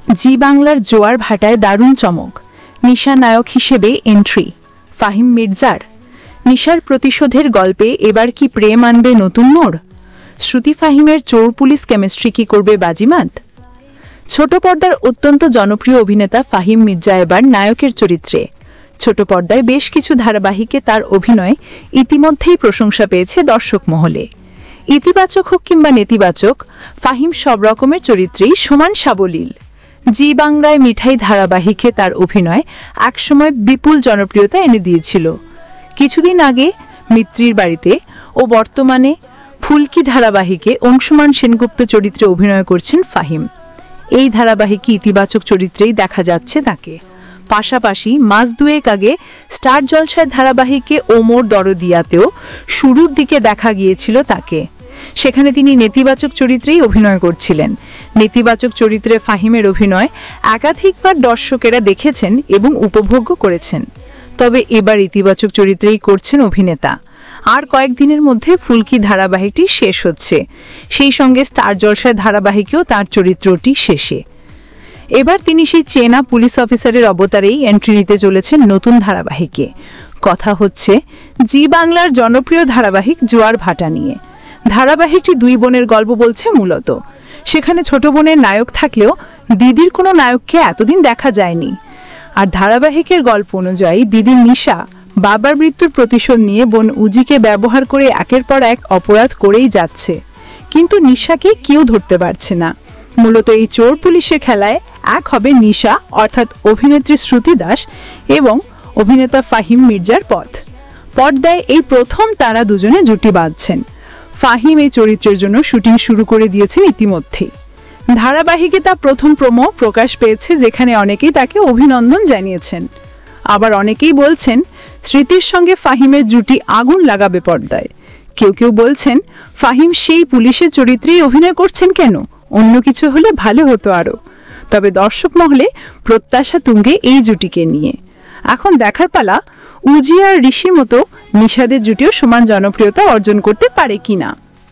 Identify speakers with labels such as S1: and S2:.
S1: জি বাংলার জোয়ার ভাটায় দারুণ চমক, নিশা নায়ক হিসেবে এন্ট্রি ফাহিম মির্জার। নিশার প্রতিশোধের গল্পে এবার কি প্রেম আনবে নতুন মোড়? শ্রুতি ফাহিমের চোর পুলিশ কেমিস্ট্রি কি করবে বাজিমাত? ছোট পর্দার অত্যন্ত জনপ্রিয় অভিনেতা ফাহিম মির্জা এবার নায়কের চরিত্রে। ছোট পর্দায় বেশ কিছু ধারাবাহিকে তার অভিনয় ইতিমধ্যেই প্রশংসা পেয়েছে দর্শক মহলে। ইতিবাচক হোক কিংবা নেতিবাচক, ফাহিম সব রকমের চরিত্রেই সমান সাবলীল। জি বাংলায় মিঠাই ধারাবাহিকে তার অভিনয় একসময় বিপুল জনপ্রিয়তা এনে দিয়েছিল। কিছুদিন আগে মিত্রির বাড়িতে ও বর্তমানে ফুলকি ধারাবাহিকে অংশুমান সেনগুপ্ত চরিত্রে অভিনয় করছেন ফাহিম। এই ধারাবাহিকে ইতিবাচক চরিত্রেই দেখা যাচ্ছে তাকে। পাশাপাশি মাস দুয়েক আগে স্টার জলসার ধারাবাহিকে ওমর দরদিয়াতেও শুরুর দিকে দেখা গিয়েছিল তাকে। সেখানে তিনি নেতিবাচক চরিত্রেই অভিনয় করছিলেন। নেতিবাচক চরিত্রে ফাহিমের অভিনয় একাধিকবার দর্শকেরা দেখেছেন এবং উপভোগ করেছেন। তবে এবার ইতিবাচক চরিত্রেই করছেন অভিনেতা। আর কয়েকদিনের মধ্যে ফুলকি ধারাবাহিকটি শেষ হচ্ছে, সেই সঙ্গে স্টার জলসার ধারাবাহিকেও তার চরিত্রটি শেষে। এবার তিনি সেই চেনা পুলিশ অফিসারের অবতারেই এন্ট্রি নিতে চলেছেন নতুন ধারাবাহিকে। কথা হচ্ছে জি বাংলার জনপ্রিয় ধারাবাহিক জোয়ার ভাটা নিয়ে। ধারাবাহিকটি দুই বোনের গল্প বলছে মূলত। সেখানে ছোট বোনের নায়ক থাকলেও দিদির কোনো নায়ককে এতদিন দেখা যায়নি। আর ধারাবাহিকের গল্প অনুযায়ী দিদির নিশা বাবার মৃত্যুর প্রতিশোধ নিয়ে বোন উজিকে ব্যবহার করে একের পর এক অপরাধ করেই যাচ্ছে, কিন্তু নিশাকে কেউ ধরতে পারছে না। মূলত এই চোর পুলিশের খেলায় এক হবে নিশা অর্থাৎ অভিনেত্রী শ্রুতি দাস এবং অভিনেতা ফাহিম মির্জার পথ। পর্দায় এই প্রথম তারা দুজনে জুটি বাঁধছেন। ফাহিম এই চরিত্রের জন্য শুটিং শুরু করে দিয়েছেন ইতিমধ্যেই। ধারাবাহিকে তার প্রথম প্রোমো প্রকাশ পেয়েছে, যেখানে অনেকেই তাকে অভিনন্দন জানিয়েছেন। আবার অনেকেই বলছেন স্মৃতির সঙ্গে ফাহিমের জুটি আগুন লাগাবে পর্দায়। কেউ কেউ বলছেন ফাহিম সেই পুলিশের চরিত্রেই অভিনয় করছেন কেন, অন্য কিছু হলে ভালো হতো আরও। তবে দর্শক মহলে প্রত্যাশা তুঙ্গে এই জুটিকে নিয়ে। এখন দেখার পালা উজি আর ঋষির মতো নিশাদের জুটিও সমান জনপ্রিয়তা অর্জন করতে পারে কিনা।